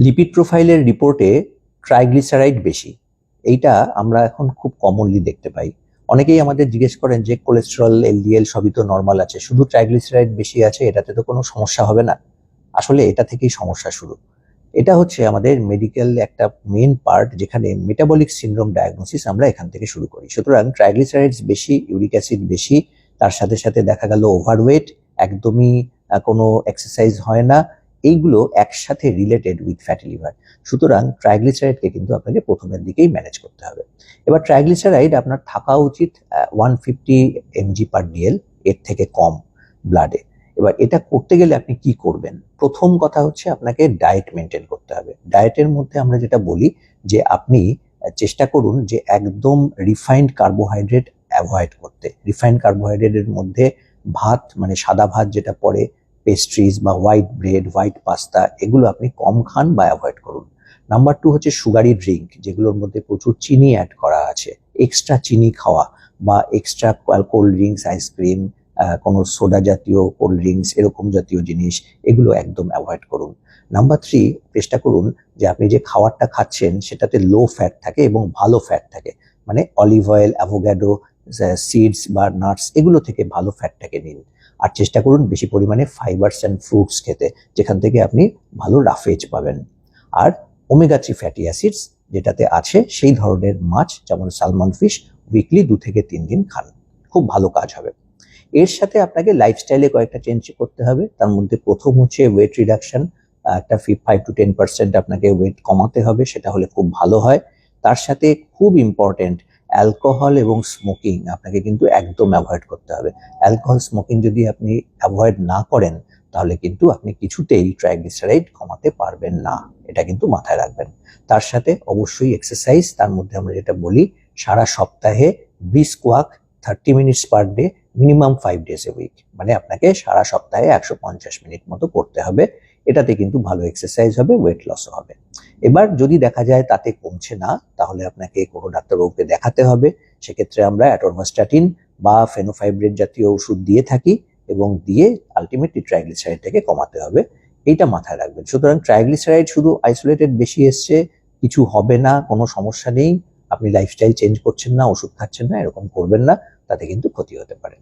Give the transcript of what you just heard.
Lipid প্রোফাইলের রিপোর্টে triglyceride বেশি, এইটা আমরা এখন খুব কমনলি দেখতে পাই। অনেকেই আমাদের জিজ্ঞেস করেন যে কোলেস্টেরল, এলডিএল সবই তো নর্মাল আছে, শুধু ট্রাইগ্লিসারাইড বেশি আছে, এটাতে তো কোনো সমস্যা হবে না। আসলে এটা থেকেই সমস্যা শুরু। এটা হচ্ছে আমাদের মেডিকেল একটা মেন পার্ট, যেখানে মেটাবলিক সিনড্রোম ডায়াগনোসিস আমরা এখান থেকে শুরু করি। সুতরাং ট্রাইগ্লিসারাইডস বেশি, ইউরিক অ্যাসিড বেশি, তার সাথে সাথে দেখা গেল ওভারওয়েট, একদমই কোনো এক্সারসাইজ হয় না, এইগুলো একসাথে রিলেটেড উইথ ফ্যাটি লিভার। সুতরাং ট্রাইগ্লিসারাইডকে কিন্তু আপনাকে প্রথমের দিকেই ম্যানেজ করতে হবে। এবার ট্রাইগ্লিসারাইড আপনার থাকা উচিত 150 mg/dl, এর থেকে কম ব্লাডে। এবার এটা করতে গেলে আপনি কি করবেন? প্রথম কথা হচ্ছে আপনাকে ডায়েট মেনটেন করতে হবে। ডায়েটের মধ্যে আমরা যেটা বলি যে আপনি চেষ্টা করুন যে একদম রিফাইন্ড কার্বোহাইড্রেট অ্যাভয়েড করতে। রিফাইন্ড কার্বোহাইড্রেটের মধ্যে ভাত, মানে সাদা ভাত যেটা পড়ে, পেস্ট্রিজ বা হোয়াইট ব্রেড, হোয়াইট পাস্তা, এগুলো আপনি কম খান বা অ্যাভয়েড করুন। নাম্বার 2 হচ্ছে সুগারি ড্রিঙ্ক, যেগুলোর মধ্যে প্রচুর চিনি অ্যাড করা আছে। এক্সট্রা চিনি খাওয়া বা এক্সট্রা কোল্ড ড্রিঙ্কস, আইসক্রিম, কোনো সোডা জাতীয় কোল্ড ড্রিঙ্কস, এরকম জাতীয় জিনিস, এগুলো একদম অ্যাভয়েড করুন। নাম্বার 3, চেষ্টা করুন যে আপনি যে খাবারটা খাচ্ছেন সেটাতে লো ফ্যাট থাকে এবং ভালো ফ্যাট থাকে, মানে অলিভ অয়েল, অ্যাভোক্যাডো, সিডস বা নাটস, এগুলো থেকে ভালো ফ্যাটটাকে নিন। আর চেষ্টা করুন বেশি পরিমাণে ফাইবারস অ্যান্ড ফ্রুটস খেতে, যেখান থেকে আপনি ভালো রাফেজ পাবেন। আর ওমেগা 3 ফ্যাটি অ্যাসিডস যেটাতে আছে সেই ধরনের মাছ, যেমন সালমন ফিশ, উইকলি 2 থেকে 3 দিন খান, খুব ভালো কাজ হবে। এর সাথে আপনাকে লাইফস্টাইলে কয়েকটা চেঞ্জ করতে হবে। তার মধ্যে প্রথম হচ্ছে ওয়েট রিডাকশন। একটা 5 to 10% আপনাকে ওয়েট কমাতে হবে, সেটা হলে খুব ভালো হয়। তার সাথে খুব ইম্পর্টেন্ট, অ্যালকোহল এবং স্মোকিং আপনাকে কিন্তু একদম অ্যাভয়েড করতে হবে। অ্যালকোহল, স্মোকিং যদি আপনি অ্যাভয়েড না করেন, তাহলে কিন্তু আপনি কিছুতেই ট্রাইগ্লিসারাইড কমাতে পারবেন না, এটা কিন্তু মাথায় রাখবেন। তার সাথে অবশ্যই এক্সারসাইজ, তার মধ্যে আমরা যেটা বলি সারা সপ্তাহে brisk walk 30 minutes per day, minimum 5 days a week, মানে আপনাকে সারা সপ্তাহে 150 মিনিট মতো করতে হবে। এটাতে কিন্তু ভালো এক্সারসাইজ হবে, ওয়েট লসও হবে। এবার যদি দেখা যায় তাতে কমছে না, তাহলে আপনাকে কোনো ডাক্তারবাবুকে দেখাতে হবে। সেক্ষেত্রে আমরা অ্যাটরভাস্টাটিন বা ফেনোফাইব্রেট জাতীয় ওষুধ দিয়ে থাকি, এবং দিয়ে আলটিমেটলি ট্রাইগ্লিসারাইডটাকে কমাতে হবে, এইটা মাথায় রাখবেন। সুতরাং ট্রাইগ্লিসারাইড শুধু আইসোলেটেড বেশি এসছে, কিছু হবে না, কোনো সমস্যা নেই, আপনি লাইফস্টাইল চেঞ্জ করছেন না, ওষুধ খাচ্ছেন না, এরকম করবেন না, তাতে কিন্তু ক্ষতি হতে পারে।